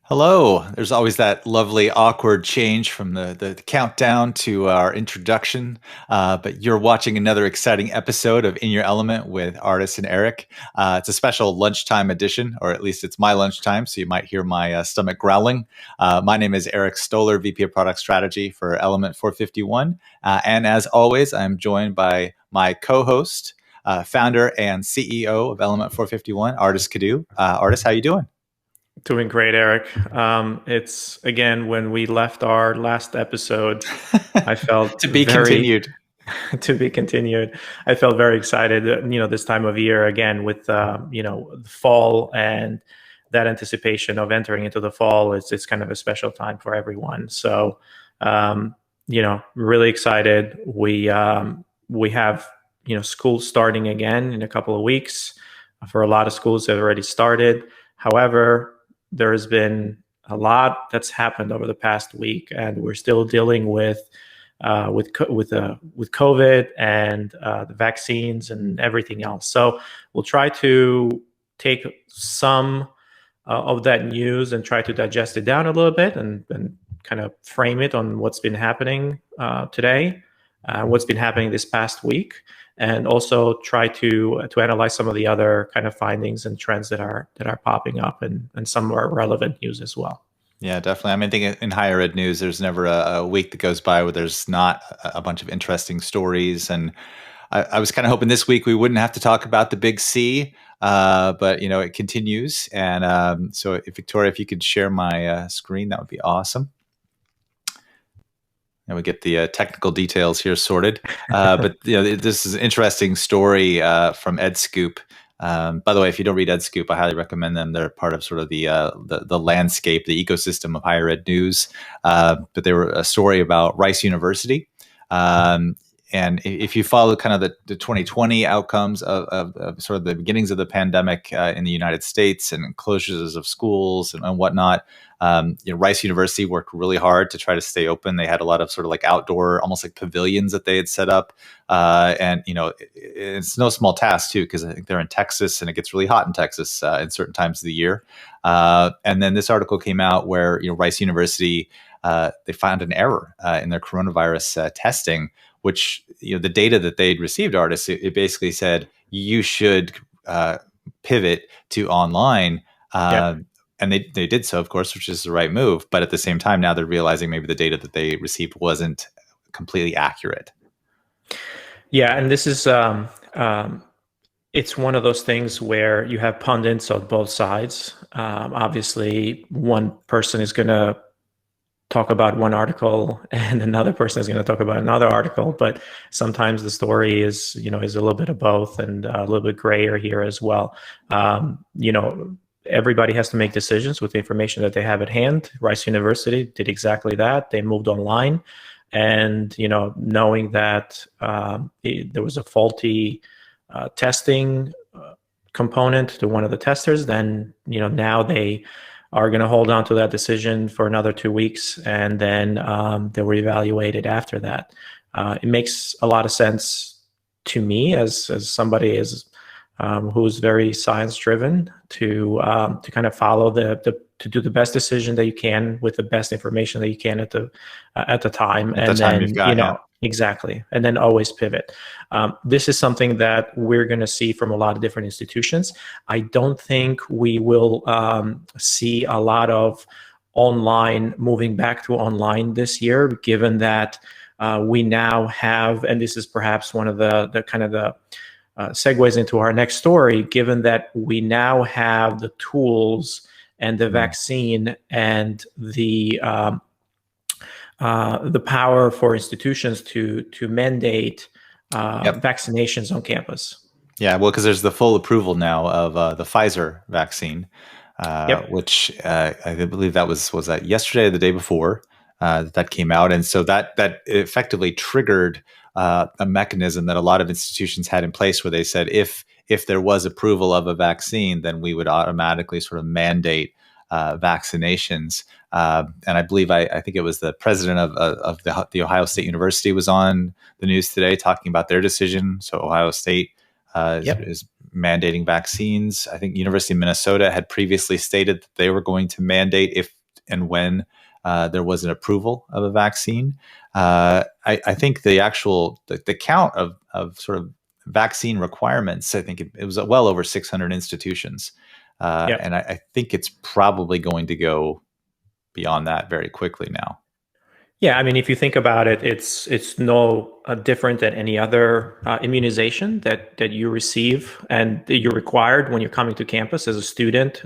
Hello. There's always that lovely awkward change from the countdown to our introduction. But you're watching another exciting episode of In Your Element with Ardis and Eric. It's a special lunchtime edition, or at least it's my lunchtime, so you might hear my stomach growling. My name is Eric Stoller, VP of Product Strategy for Element451. And as always, I'm joined by my co-host, founder and CEO of Element451, Ardis Kadiu. Ardis, how you doing? Doing great, Eric. It's again, when we left our last episode, I felt to be continued. To be continued. I felt very excited. This time of year again with the fall and that anticipation of entering into the fall. It's kind of a special time for everyone. So, really excited. We have school starting again in a couple of weeks. For a lot of schools, they've already started. However, there has been a lot that's happened over the past week, and we're still dealing with COVID and the vaccines and everything else. So we'll try to take some of that news and try to digest it down a little bit and kind of frame it on what's been happening today, what's been happening this past week, and also try to analyze some of the other kind of findings and trends that are popping up and some more relevant news as well. Yeah, definitely. I mean, I think in higher ed news, there's never a week that goes by where there's not a bunch of interesting stories. And I was kind of hoping this week we wouldn't have to talk about the big C, but it continues. And so, Victoria, if you could share my screen, that would be awesome. And we get the technical details here sorted. But this is an interesting story from EdScoop. By the way, if you don't read EdScoop, I highly recommend them. They're part of sort of the landscape, the ecosystem of higher ed news. But they were a story about Rice University. And if you follow kind of the 2020 outcomes of sort of the beginnings of the pandemic in the United States and closures of schools and whatnot, Rice University worked really hard to try to stay open. They had a lot of sort of like outdoor, almost like pavilions that they had set up. And it's no small task too, because I think they're in Texas and it gets really hot in Texas in certain times of the year. And then this article came out where Rice University, they found an error in their coronavirus testing, which the data that they'd received, Ardis, it basically said you should pivot to online. And they did so, of course, which is the right move. But at the same time, now they're realizing maybe the data that they received wasn't completely accurate. Yeah, and this is it's one of those things where you have pundits on both sides. Obviously, one person is going to talk about one article and another person is going to talk about another article, but sometimes the story is a little bit of both and a little bit grayer here as well. Everybody has to make decisions with the information that they have at hand. Rice University did exactly that. They moved online, and knowing that there was a faulty testing component to one of the testers, then now they are going to hold on to that decision for another 2 weeks, and then they'll reevaluate it after that. It makes a lot of sense to me as somebody who's very science driven to kind of follow to do the best decision that you can with the best information that you can at the time, and then you've got, exactly, and then always pivot. This is something that we're going to see from a lot of different institutions. I don't think we will see a lot of online moving back to online this year, given that we now have, and this is perhaps one of the kind of the segues into our next story, given that we now have the tools and the vaccine and the power for institutions to mandate vaccinations on campus. Yeah, well, because there's the full approval now of the Pfizer vaccine, which I believe that was that yesterday or the day before that came out, and so that effectively triggered a mechanism that a lot of institutions had in place, where they said if there was approval of a vaccine, then we would automatically sort of mandate vaccinations. And I believe I think it was the president of the Ohio State University was on the news today talking about their decision. So Ohio State Yep. is mandating vaccines. I think University of Minnesota had previously stated that they were going to mandate and when there was an approval of a vaccine. I think the count of sort of vaccine requirements, I think it was well over 600 institutions. Yep. And I think it's probably going to go beyond that very quickly now. Yeah, I mean, if you think about it, it's no different than any other immunization that you receive and that you're required when you're coming to campus as a student.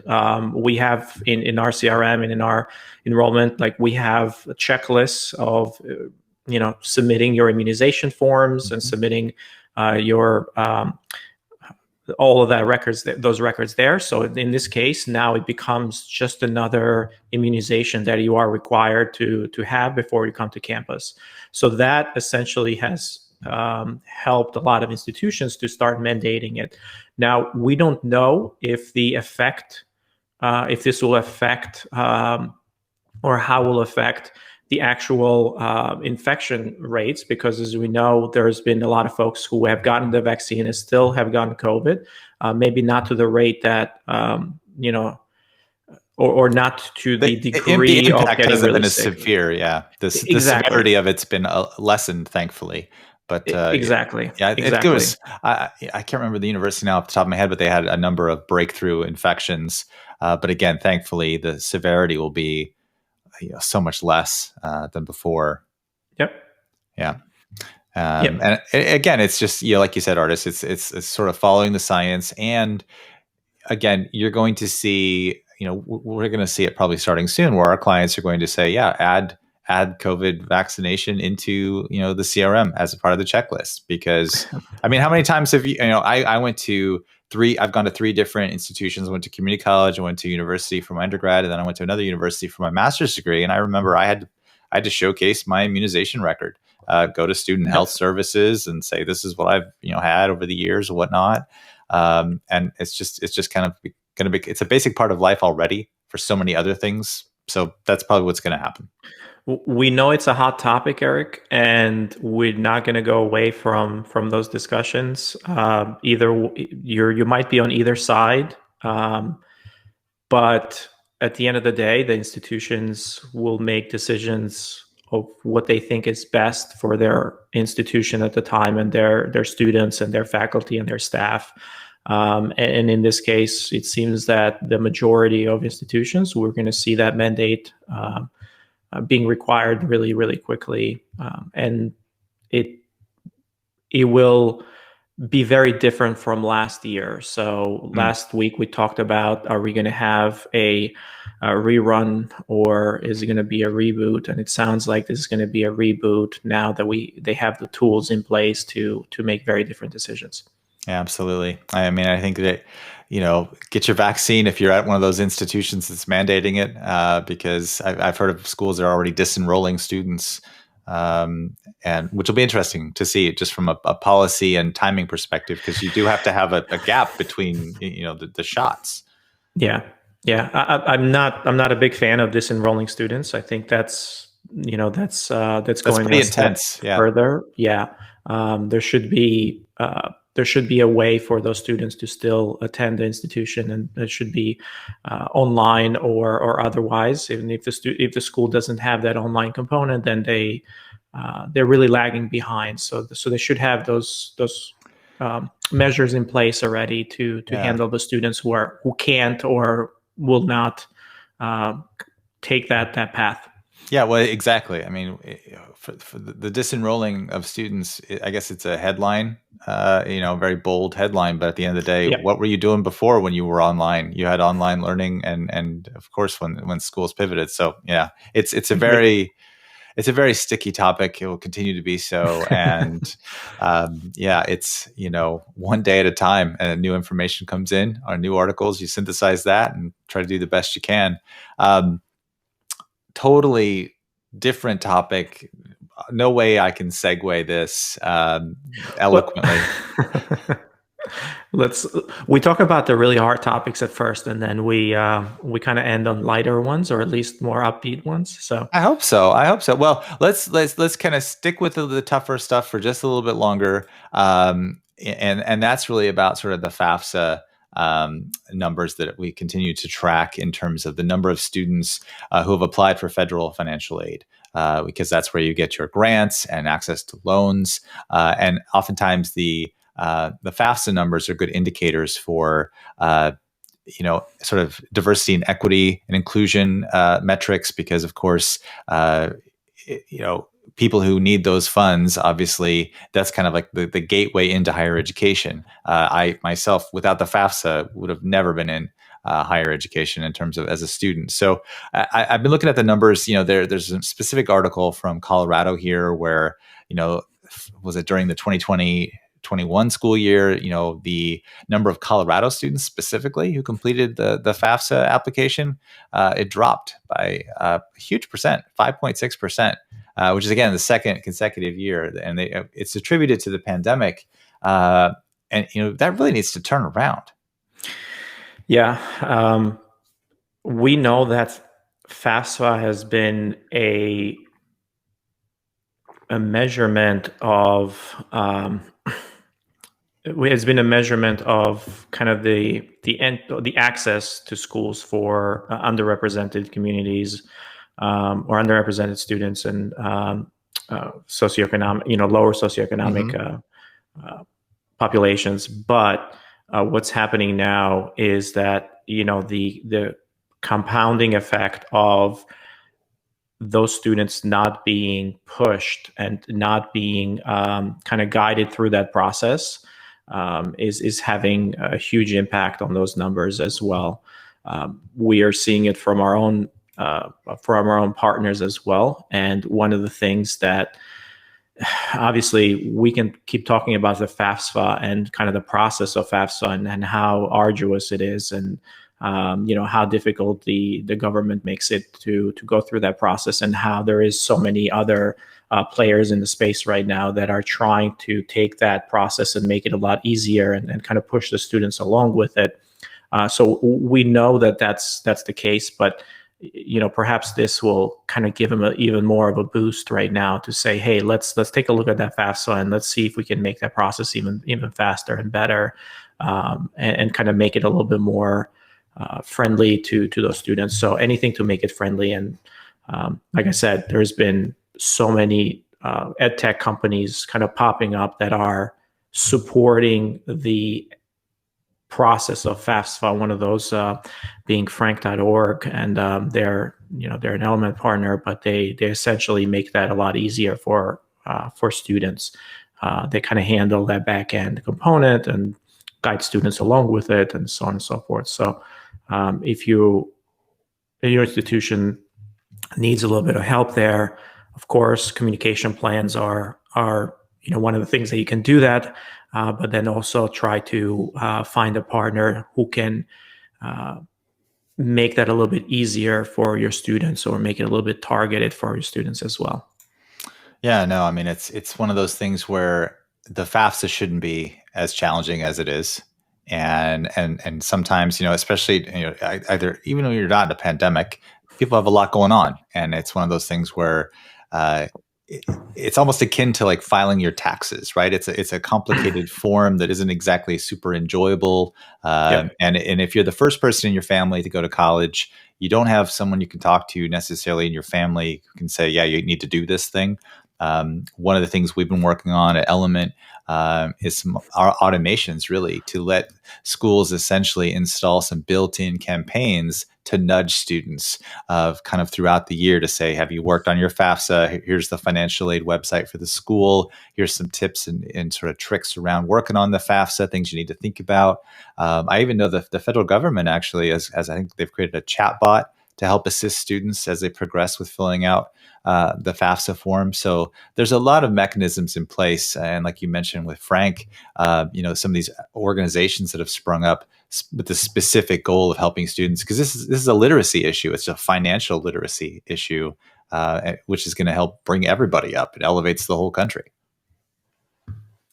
We have in our CRM and in our enrollment, like we have checklists of submitting your immunization forms and submitting your all of those records there. So in this case, now it becomes just another immunization that you are required to have before you come to campus. So that essentially has helped a lot of institutions to start mandating it. Now, we don't know if if this will affect or how will affect the actual infection rates, because as we know, there's been a lot of folks who have gotten the vaccine and still have gotten COVID, maybe not to the rate that, or not to the degree the of impact getting hasn't really been as sick. severe. Yeah. The Exactly. severity of it's been lessened, thankfully. But Exactly. yeah, it Exactly. goes. I can't remember the university now off the top of my head, but they had a number of breakthrough infections. But again, thankfully, the severity will be so much less than before. Yep. Yeah. Yep. And again, it's just, like you said, Ardis, it's sort of following the science. And again, you're going to see, we're going to see it probably starting soon where our clients are going to say, yeah, add COVID vaccination into, the CRM as a part of the checklist. Because I mean, how many times have I've gone to 3 different institutions. I went to community college, I went to university for my undergrad, and then I went to another university for my master's degree. And I remember I had to showcase my immunization record, go to student health services and say, this is what I've, had over the years or whatnot. And it's just kind of going to be, it's a basic part of life already for so many other things. So that's probably what's going to happen. We know it's a hot topic, Eric, and we're not going to go away from those discussions. Either you might be on either side, but at the end of the day, the institutions will make decisions of what they think is best for their institution at the time and their students and their faculty and their staff. And in this case, it seems that the majority of institutions, we're going to see that mandate being required really, really quickly. And it will be very different from last year. So last week we talked about, are we going to have a rerun or is it going to be a reboot? And it sounds like this is going to be a reboot now that they have the tools in place to make very different decisions. Yeah, absolutely. I mean, I think that, get your vaccine if you're at one of those institutions that's mandating it, because I've heard of schools that are already disenrolling students, and which will be interesting to see just from a policy and timing perspective, because you do have to have a gap between, the shots. Yeah. Yeah. I'm not a big fan of disenrolling students. I think that's going pretty intense. Yeah. Further. Yeah. There should be a way for those students to still attend the institution, and it should be online or otherwise. Even if the school doesn't have that online component, then they're really lagging behind. So they should have those measures in place already to handle the students who can't or will not take that path. Yeah, well, exactly. I mean, for the disenrolling of students, I guess it's a headline, very bold headline. But at the end of the day, what were you doing before when you were online? You had online learning, and of course, when schools pivoted. So yeah, it's a very sticky topic. It will continue to be so, and it's one day at a time, and new information comes in, or new articles. You synthesize that and try to do the best you can. Totally different topic. No way I can segue this eloquently. We talk about the really hard topics at first, and then we kind of end on lighter ones, or at least more upbeat ones. So I hope so. I hope so. Well, let's kind of stick with the tougher stuff for just a little bit longer, and that's really about sort of the FAFSA numbers that we continue to track in terms of the number of students who have applied for federal financial aid, because that's where you get your grants and access to loans, and oftentimes the FAFSA numbers are good indicators for sort of diversity and equity and inclusion metrics, because of course, uh, people who need those funds, obviously, that's kind of like the gateway into higher education. I myself, without the FAFSA, would have never been in higher education in terms of as a student. So I've been looking at the numbers. There's a specific article from Colorado here where, was it during the 2020-21 school year, the number of Colorado students specifically who completed the FAFSA application, it dropped by a huge percent, 5.6%, which is, again, the second consecutive year. And it's attributed to the pandemic. And that really needs to turn around. yeah, we know that FAFSA has been a measurement of it's been a measurement of kind of the access to schools for underrepresented communities, or underrepresented students, and socioeconomic, lower socioeconomic populations. But what's happening now is that the compounding effect of those students not being pushed and not being kind of guided through that process is having a huge impact on those numbers as well. We are seeing it from our own partners as well. And one of the things that, obviously, we can keep talking about the FAFSA and kind of the process of FAFSA and how arduous it is, and how difficult the government makes it to go through that process, and how there is so many other players in the space right now that are trying to take that process and make it a lot easier, and kind of push the students along with it. So we know that that's the case, but perhaps this will kind of give them even more of a boost right now to say, hey, let's take a look at that FAFSA, and let's see if we can make that process even faster and better, and kind of make it a little bit more friendly to those students. So anything to make it friendly. And like I said, there's been so many ed tech companies kind of popping up that are supporting the process of FAFSA. One of those being Frank.org, and they're an Element partner, but they essentially make that a lot easier for students. They kind of handle that back end component and guide students along with it, and so on and so forth. So if your institution needs a little bit of help there, of course, communication plans are one of the things that you can do that. But then also try to find a partner who can make that a little bit easier for your students, or make it a little bit targeted for your students as well. Yeah, no, I mean, it's one of those things where the FAFSA shouldn't be as challenging as it is. And sometimes, especially, either, even when you're not in a pandemic, people have a lot going on. And it's one of those things where it's almost akin to like filing your taxes, right? It's a complicated form that isn't exactly super enjoyable. And if you're the first person in your family to go to college, you don't have someone you can talk to necessarily in your family who can say, yeah, you need to do this thing. One of the things we've been working on at Element is some our automations, really, to let schools essentially install some built-in campaigns to nudge students kind of throughout the year to say, have you worked on your FAFSA? Here's the financial aid website for the school. Here's some tips and sort of tricks around working on the FAFSA, things you need to think about. I even know the federal government actually, as I think they've created a chat bot to help assist students as they progress with filling out the FAFSA form. So there's a lot of mechanisms in place. And like you mentioned with Frank, some of these organizations that have sprung up with the specific goal of helping students, because this is a literacy issue. It's a financial literacy issue, which is going to help bring everybody up. It elevates the whole country.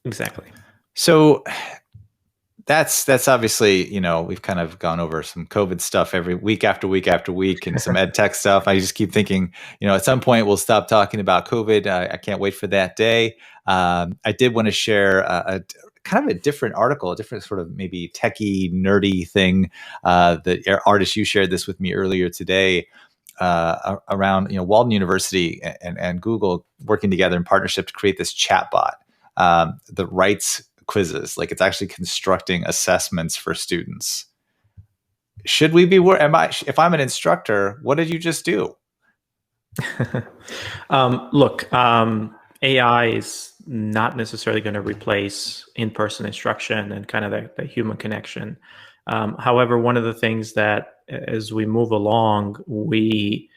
Exactly. So That's obviously, we've kind of gone over some COVID stuff every week after week after week, and some ed tech stuff. I just keep thinking, at some point we'll stop talking about COVID. I can't wait for that day. I did want to share a kind of a different article, a different sort of maybe techie, nerdy thing that Ardis, you shared this with me earlier today. Around Walden University and Google working together in partnership to create this chatbot that writes quizzes. Like, it's actually constructing assessments for students. Should we be if I'm an instructor, what did you just do? Look, AI is not necessarily going to replace in-person instruction and kind of the human connection. However, one of the things that as we move along, we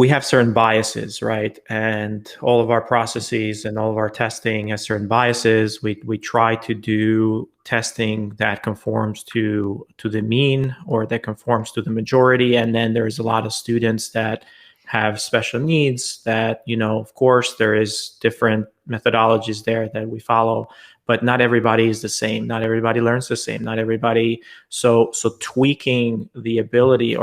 have certain biases, right? And all of our processes and all of our testing has certain biases. We try to do testing that conforms to the mean or that conforms to the majority. And then there's a lot of students that have special needs that, of course, there is different methodologies there that we follow, but not everybody is the same. Not everybody learns the same. Not everybody. So tweaking the ability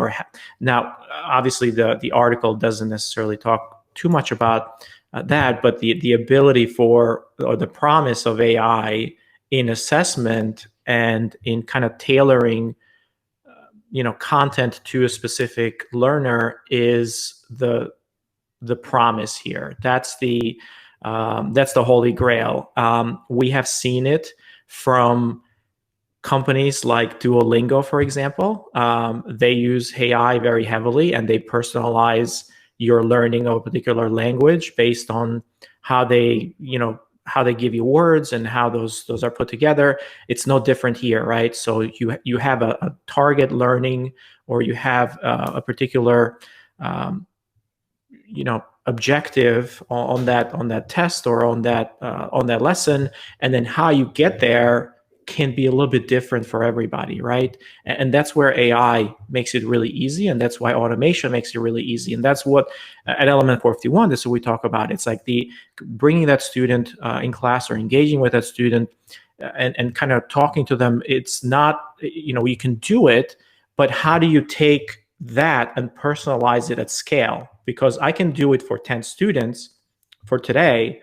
now, obviously the article doesn't necessarily talk too much about that, but the ability or the promise of AI in assessment and in kind of tailoring content to a specific learner is the promise here. That's the holy grail. We have seen it from companies like Duolingo, for example. They use AI very heavily, and they personalize your learning of a particular language based on how they give you words and how those are put together. It's no different here, right? So you have a target learning, or you have a particular objective on that test or on that lesson, and then how you get there can be a little bit different for everybody, right? And that's where AI makes it really easy, and that's why automation makes it really easy. And that's what at Element451, this is what we talk about. It's like the bringing that student in class or engaging with that student and kind of talking to them. It's not, you can do it, but how do you take that and personalize it at scale? Because I can do it for 10 students for today,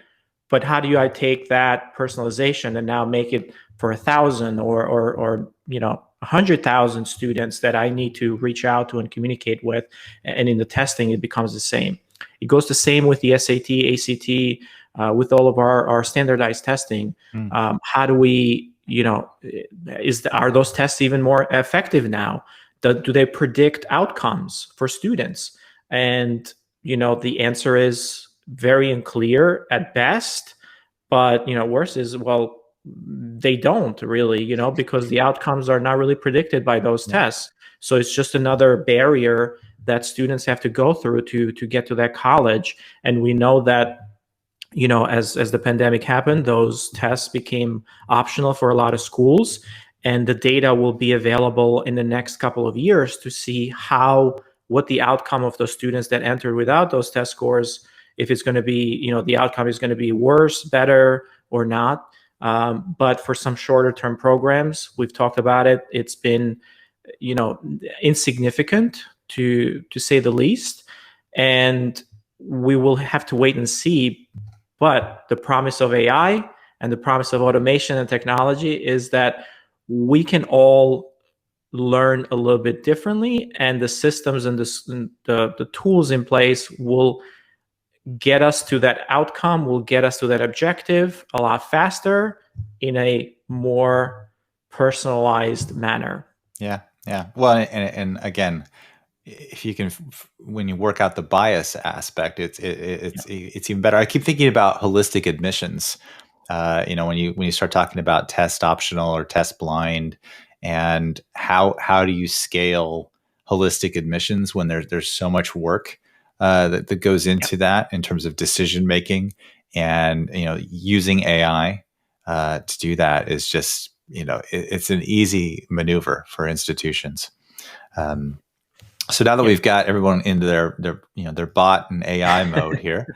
but how do I take that personalization and now make it for 1,000 or 100,000 students that I need to reach out to and communicate with? And in the testing, it becomes the same. It goes the same with the SAT, ACT, with all of our standardized testing. How do we, are those tests even more effective now? Do they predict outcomes for students? And, the answer is very unclear at best, but, worse is, well, they don't really, because the outcomes are not really predicted by those tests. So it's just another barrier that students have to go through to get to that college. And we know that, as the pandemic happened, those tests became optional for a lot of schools. And the data will be available in the next couple of years to see what the outcome of those students that entered without those test scores, if it's going to be, the outcome is going to be worse, better, or not. But for some shorter term programs, we've talked about it. It's been, insignificant to say the least. And we will have to wait and see. But the promise of AI and the promise of automation and technology is that we can all learn a little bit differently, and the systems and the tools in place will get us to that outcome, will get us to that objective a lot faster in a more personalized manner. Yeah. Well, and again, if you can, when you work out the bias aspect, it's even better. I keep thinking about holistic admissions. When you start talking about test optional or test blind, and how do you scale holistic admissions when there's so much work that goes into that in terms of decision making, and using AI to do that is just it's an easy maneuver for institutions. So now that we've got everyone into their bot and AI mode here,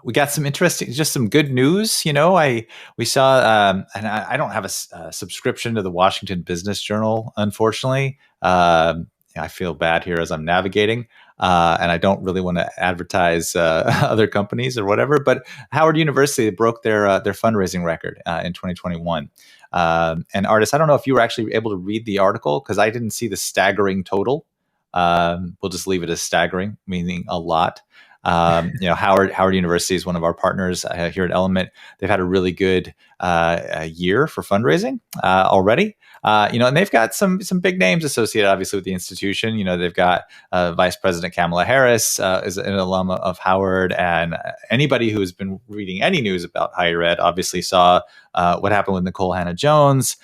we got some interesting, just some good news. We saw, and I don't have a subscription to the Washington Business Journal, unfortunately. I feel bad here as I'm navigating, and I don't really want to advertise other companies or whatever. But Howard University broke their fundraising record in 2021. And Ardis, I don't know if you were actually able to read the article because I didn't see the staggering total. We'll just leave it as staggering, meaning a lot. Howard University is one of our partners here at Element. They've had a really good year for fundraising already. And they've got some big names associated, obviously, with the institution. They've got Vice President Kamala Harris is an alum of Howard, and anybody who has been reading any news about higher ed obviously saw what happened with Nicole Hannah-Jones.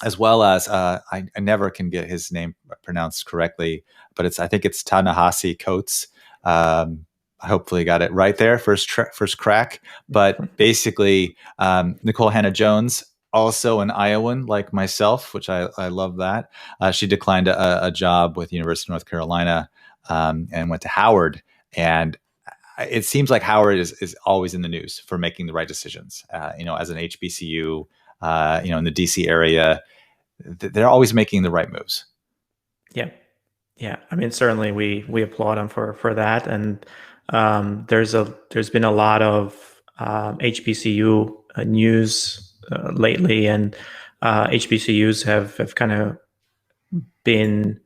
As well as I never can get his name pronounced correctly, but I think it's Ta-Nehisi Coates. I hopefully got it right there, first crack. But basically, Nicole Hannah-Jones, also an Iowan like myself, which I love that. She declined a job with the University of North Carolina and went to Howard. And it seems like Howard is always in the news for making the right decisions. As an HBCU, in the DC area, they're always making the right moves. Yeah. I mean, certainly we applaud them for that. And there's been a lot of HBCU news lately, and HBCUs have kind of been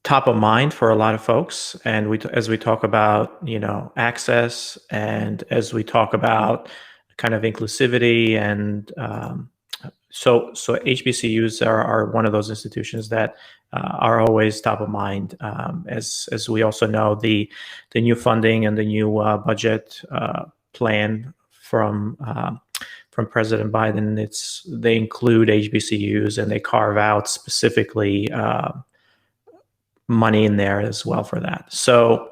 top of mind for a lot of folks. And as we talk about, access, and as we talk about kind of inclusivity, and so HBCUs are one of those institutions that are always top of mind. As we also know, the new funding and the new budget plan from President Biden, they include HBCUs, and they carve out specifically money in there as well for that. So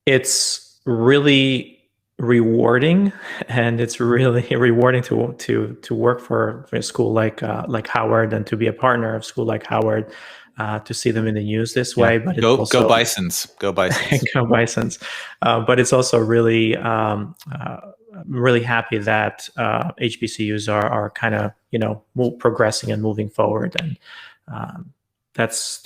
it's really rewarding, and it's really rewarding to work for a school like Howard, and to be a partner of a school like Howard, to see them in the news this way. But go Bisons, go Bisons, go Bisons. But it's also really really happy that HBCUs are kind of progressing and moving forward, and that's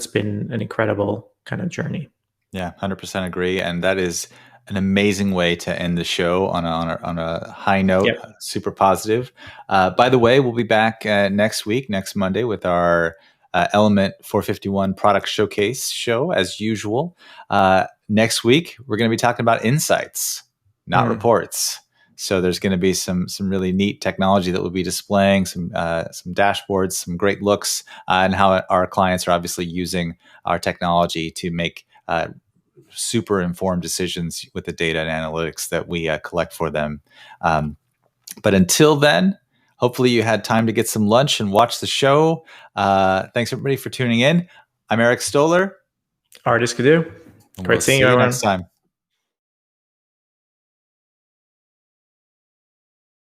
been an incredible kind of journey. Yeah, 100% agree, and that is an amazing way to end the show on a high note. Yep. Super positive. By the way, we'll be back next Monday, with our Element451 product showcase show as usual. Next week, we're going to be talking about insights, not reports. So there's going to be some really neat technology that we'll be displaying, some dashboards, some great looks, and how our clients are obviously using our technology to make super informed decisions with the data and analytics that we collect for them. But until then, hopefully you had time to get some lunch and watch the show. Thanks everybody for tuning in. I'm Eric Stoller. Ardis Kadiu. Great seeing you, everyone. Next time.